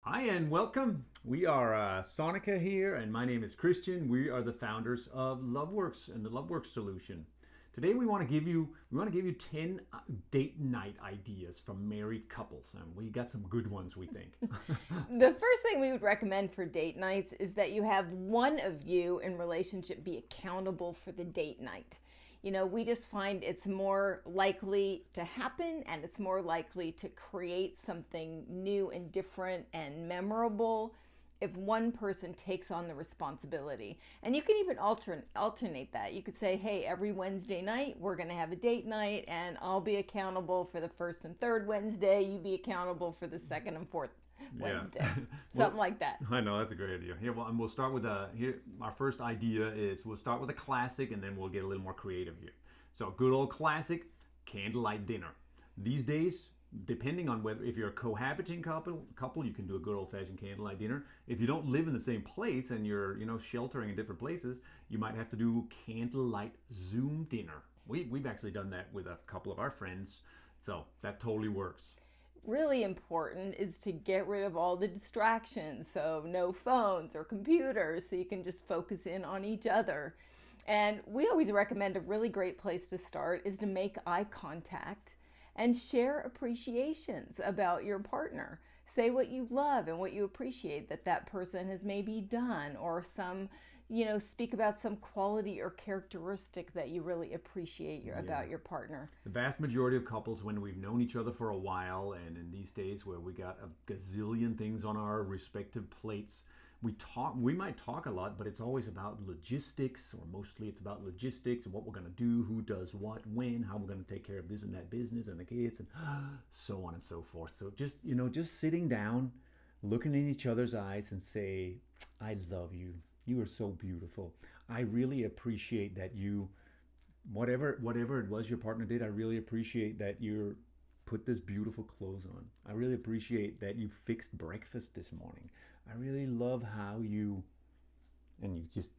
Hi and welcome. We are Sonica here, and my name is Christian. We are the founders of LoveWorks and the LoveWorks solution. Today we want to give you 10 date night ideas from married couples, and we got some good ones, we think. The first thing we would recommend for date nights is that you have one of you in relationship be accountable for the date night. We just find it's more likely to happen and it's more likely to create something new and different and memorable if one person takes on the responsibility. And you can even alternate that. You could say, hey, every Wednesday night we're going to have a date night, and I'll be accountable for the first and third Wednesday. You be accountable for the second and fourth Wednesday. Yeah. Something like that. I know, that's a great idea. Here, well, and we'll start with our first idea is we'll start with a classic, and then we'll get a little more creative here. So, good old classic, candlelight dinner. These days, depending on whether if you're a cohabiting couple, you can do a good old-fashioned candlelight dinner. If you don't live in the same place and you're sheltering in different places, you might have to do candlelight Zoom dinner. We've actually done that with a couple of our friends, so that totally works. Really important is to get rid of all the distractions. So no phones or computers, so you can just focus in on each other. And we always recommend a really great place to start is to make eye contact and share appreciations about your partner. Say what you love and what you appreciate that person has maybe done, or speak about some quality or characteristic that you really appreciate about your partner. The vast majority of couples, when we've known each other for a while, and in these days where we got a gazillion things on our respective plates, we might talk a lot, but it's always about logistics, or mostly it's about logistics and what we're going to do, who does what, when, how we're going to take care of this and that business and the kids, and so on and so forth. So just sitting down, looking in each other's eyes and say, I love you. You are so beautiful. I really appreciate that you, whatever it was your partner did, I really appreciate that you put this beautiful clothes on. I really appreciate that you fixed breakfast this morning. I really love how you just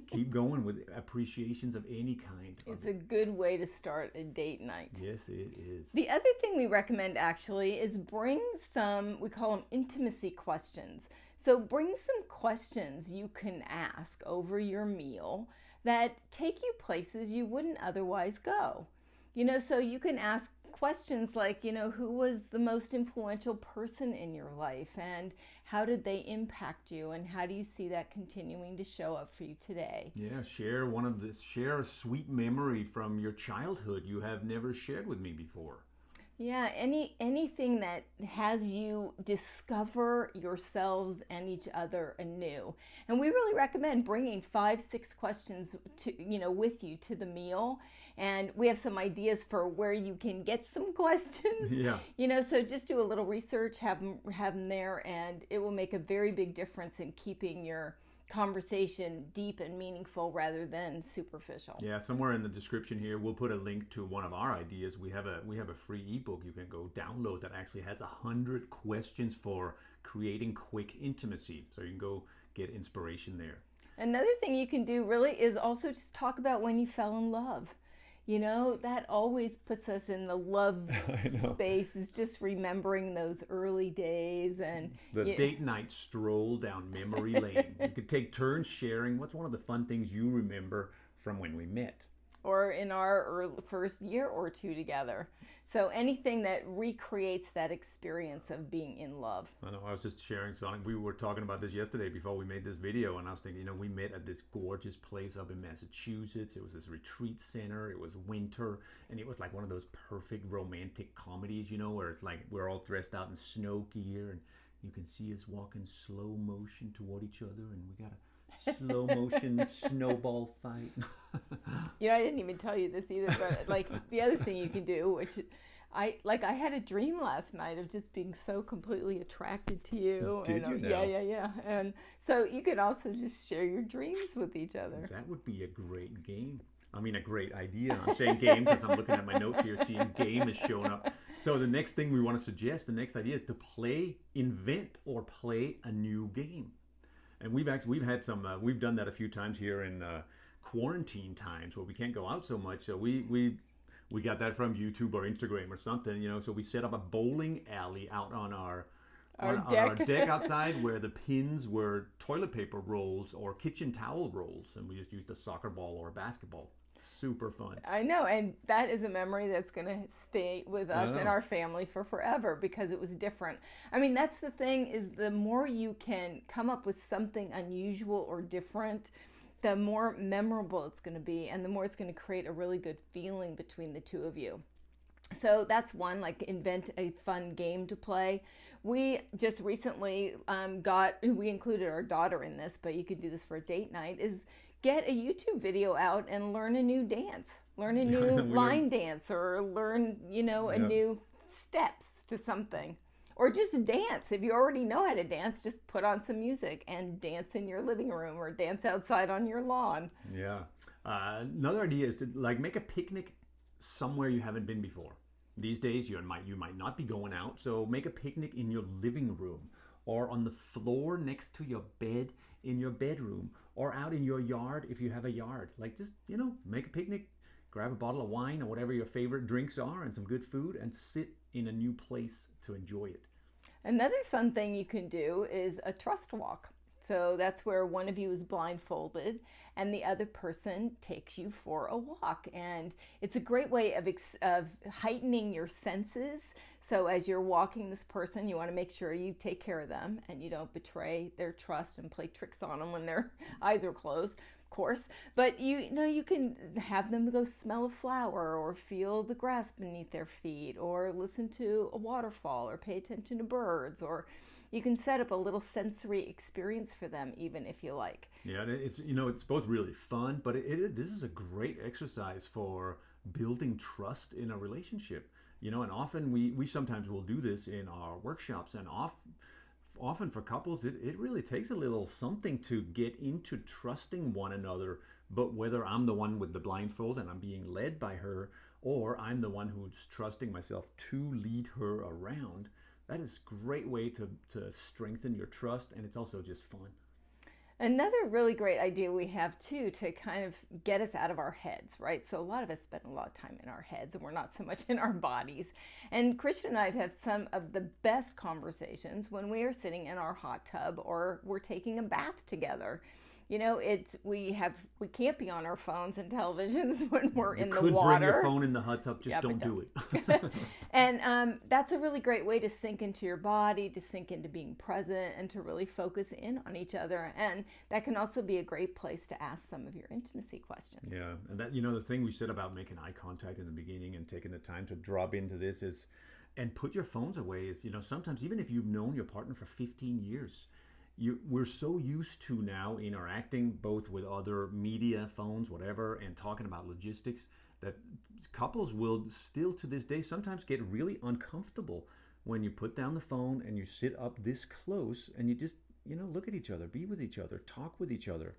keep going with appreciations of any kind. It's a good way to start a date night. Yes, it is. The other thing we recommend actually is bring some, we call them intimacy questions. So bring some questions you can ask over your meal that take you places you wouldn't otherwise go. So you can ask questions like, who was the most influential person in your life, and how did they impact you, and how do you see that continuing to show up for you today? Yeah, share a sweet memory from your childhood you have never shared with me before. Yeah, anything that has you discover yourselves and each other anew. And we really recommend bringing 5-6 questions with you to the meal. And we have some ideas for where you can get some questions. Yeah. So just do a little research, have them there, and it will make a very big difference in keeping your conversation deep and meaningful rather than superficial. Yeah, somewhere in the description here we'll put a link to one of our ideas. We have a free ebook you can go download that actually has 100 questions for creating quick intimacy. So you can go get inspiration there. Another thing you can do really is also just talk about when you fell in love. That always puts us in the love space, is just remembering those early days. And it's the date night stroll down memory lane. You could take turns sharing what's one of the fun things you remember from when we met. Or in our first year or two together. So anything that recreates that experience of being in love. I know, I was just sharing something. We were talking about this yesterday before we made this video, and I was thinking, we met at this gorgeous place up in Massachusetts. It was this retreat center. It was winter, and it was like one of those perfect romantic comedies, where it's like we're all dressed out in snow gear, and you can see us walking slow motion toward each other, and we got a slow motion snowball fight. I didn't even tell you this either, but like the other thing you can do, which I had a dream last night of just being so completely attracted to you. Did you know? Yeah. And so you can also just share your dreams with each other. That would be a great game. I mean, a great idea. I'm saying game because I'm looking at my notes here, seeing game is showing up. So the next thing we want to suggest, the next idea is to invent or play a new game. And we've had some, we've done that a few times here in quarantine times where we can't go out so much. So we got that from YouTube or Instagram or something, So we set up a bowling alley out on our our on deck. our deck outside where the pins were toilet paper rolls or kitchen towel rolls, and we just used a soccer ball or a basketball. Super fun. I know, and that is a memory that's going to stay with I us and know. our family for forever because it was different. I mean, that's the thing, is the more you can come up with something unusual or different, the more memorable it's going to be, and the more it's going to create a really good feeling between the two of you. So that's one, like invent a fun game to play. We just recently we included our daughter in this, but you could do this for a date night, is get a YouTube video out and learn a new dance. Learn a new line dance, or learn, a new steps to something. Or just dance. If you already know how to dance, just put on some music and dance in your living room or dance outside on your lawn. Yeah. Another idea is to like make a picnic somewhere you haven't been before. These days you might not be going out, so make a picnic in your living room or on the floor next to your bed in your bedroom or out in your yard if you have a yard. Like just, make a picnic, grab a bottle of wine or whatever your favorite drinks are and some good food and sit in a new place to enjoy it. Another fun thing you can do is a trust walk. So that's where one of you is blindfolded and the other person takes you for a walk. And it's a great way of heightening your senses. So as you're walking this person, you want to make sure you take care of them and you don't betray their trust and play tricks on them when their eyes are closed, of course. But you can have them go smell a flower or feel the grass beneath their feet or listen to a waterfall or pay attention to birds, or you can set up a little sensory experience for them, even if you like. Yeah, it's both really fun, but this is a great exercise for building trust in a relationship. And often we sometimes will do this in our workshops, and often for couples, it really takes a little something to get into trusting one another. But whether I'm the one with the blindfold and I'm being led by her, or I'm the one who's trusting myself to lead her around, that is a great way to strengthen your trust, and it's also just fun. Another really great idea we have too to kind of get us out of our heads, right? So a lot of us spend a lot of time in our heads and we're not so much in our bodies. And Christian and I have had some of the best conversations when we are sitting in our hot tub or we're taking a bath together. We can't be on our phones and televisions when we're in the water. You could bring your phone in the hot tub, just don't do it. And that's a really great way to sink into your body, to sink into being present, and to really focus in on each other. And that can also be a great place to ask some of your intimacy questions. Yeah, and that the thing we said about making eye contact in the beginning and taking the time to drop into this is, and put your phones away, is sometimes even if you've known your partner for 15 years, we're so used to now interacting both with other media, phones, whatever, and talking about logistics, that couples will still to this day sometimes get really uncomfortable when you put down the phone and you sit up this close and you just, look at each other, be with each other, talk with each other.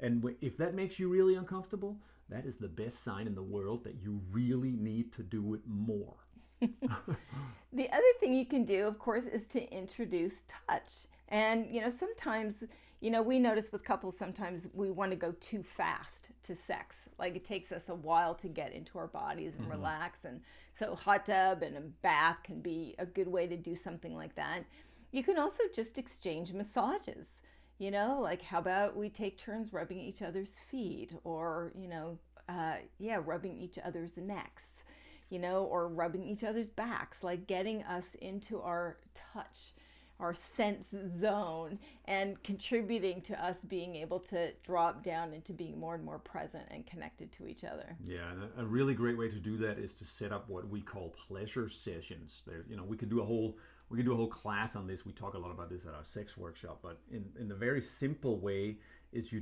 And if that makes you really uncomfortable, that is the best sign in the world that you really need to do it more. The other thing you can do, of course, is to introduce touch. And, sometimes, we notice with couples, sometimes we want to go too fast to sex. Like it takes us a while to get into our bodies and relax. And so hot tub and a bath can be a good way to do something like that. You can also just exchange massages, like how about we take turns rubbing each other's feet or, rubbing each other's necks, or rubbing each other's backs, like getting us into our touch, our sense zone, and contributing to us being able to drop down into being more and more present and connected to each other. Yeah, and a really great way to do that is to set up what we call pleasure sessions. There, we could do a whole class on this. We talk a lot about this at our sex workshop, but in the very simple way is you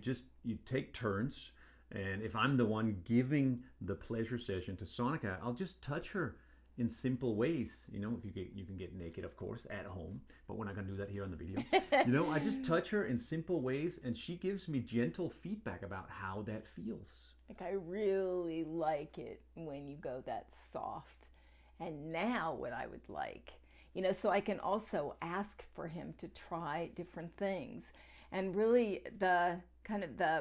take turns, and if I'm the one giving the pleasure session to Sonica, I'll just touch her in simple ways. If you can get naked, of course, at home, but we're not going to do that here on the video. I just touch her in simple ways, and she gives me gentle feedback about how that feels. Like, I really like it when you go that soft. And now what I would like so I can also ask for him to try different things. And really, the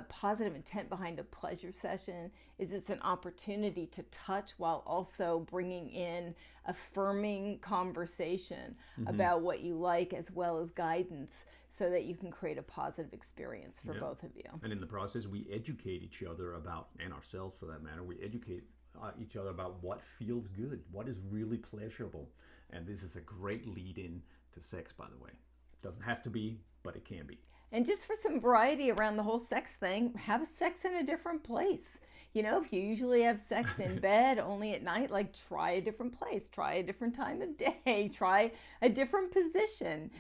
positive intent behind a pleasure session is it's an opportunity to touch while also bringing in affirming conversation about what you like, as well as guidance, so that you can create a positive experience for both of you. And in the process, we educate each other about, and ourselves for that matter, we educate each other about what feels good, what is really pleasurable. And this is a great lead in to sex, by the way. Doesn't have to be, but it can be. And just for some variety around the whole sex thing, have sex in a different place. If you usually have sex in bed only at night, like, try a different place, try a different time of day, try a different position,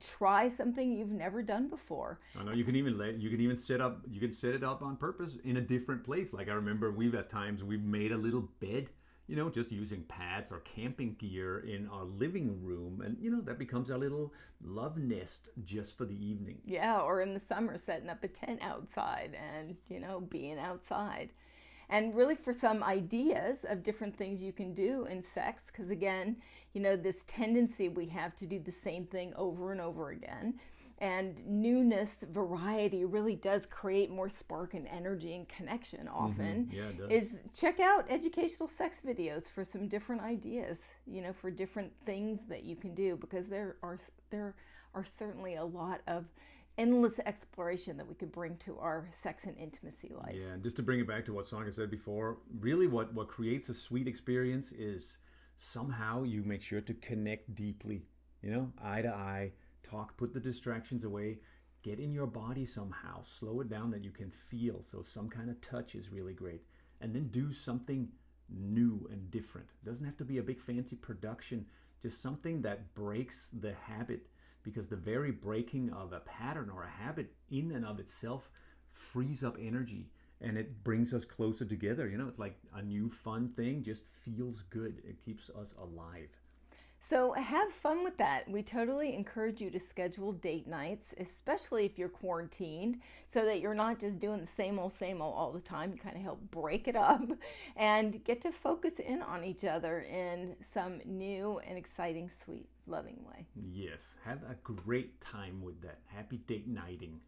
try something you've never done before. I know you can even set it up on purpose in a different place. Like, I remember we've made a little bed, just using pads or camping gear in our living room. And, that becomes our little love nest just for the evening. Yeah, or in the summer, setting up a tent outside and, being outside. And really, for some ideas of different things you can do in sex, because again, this tendency we have to do the same thing over and over again. And newness, variety really does create more spark and energy and connection often. Yeah, it does. Is check out educational sex videos for some different ideas, for different things that you can do, because there are certainly a lot of endless exploration that we could bring to our sex and intimacy life. Yeah, and just to bring it back to what Sonia said before, really what creates a sweet experience is somehow you make sure to connect deeply, eye to eye. Talk, put the distractions away, get in your body somehow, slow it down that you can feel. So some kind of touch is really great. And then do something new and different. It doesn't have to be a big fancy production, just something that breaks the habit, because the very breaking of a pattern or a habit in and of itself frees up energy and it brings us closer together. It's like a new fun thing, just feels good. It keeps us alive. So have fun with that. We totally encourage you to schedule date nights, especially if you're quarantined, so that you're not just doing the same old all the time. You kind of help break it up and get to focus in on each other in some new and exciting, sweet, loving way. Yes, have a great time with that. Happy date nighting.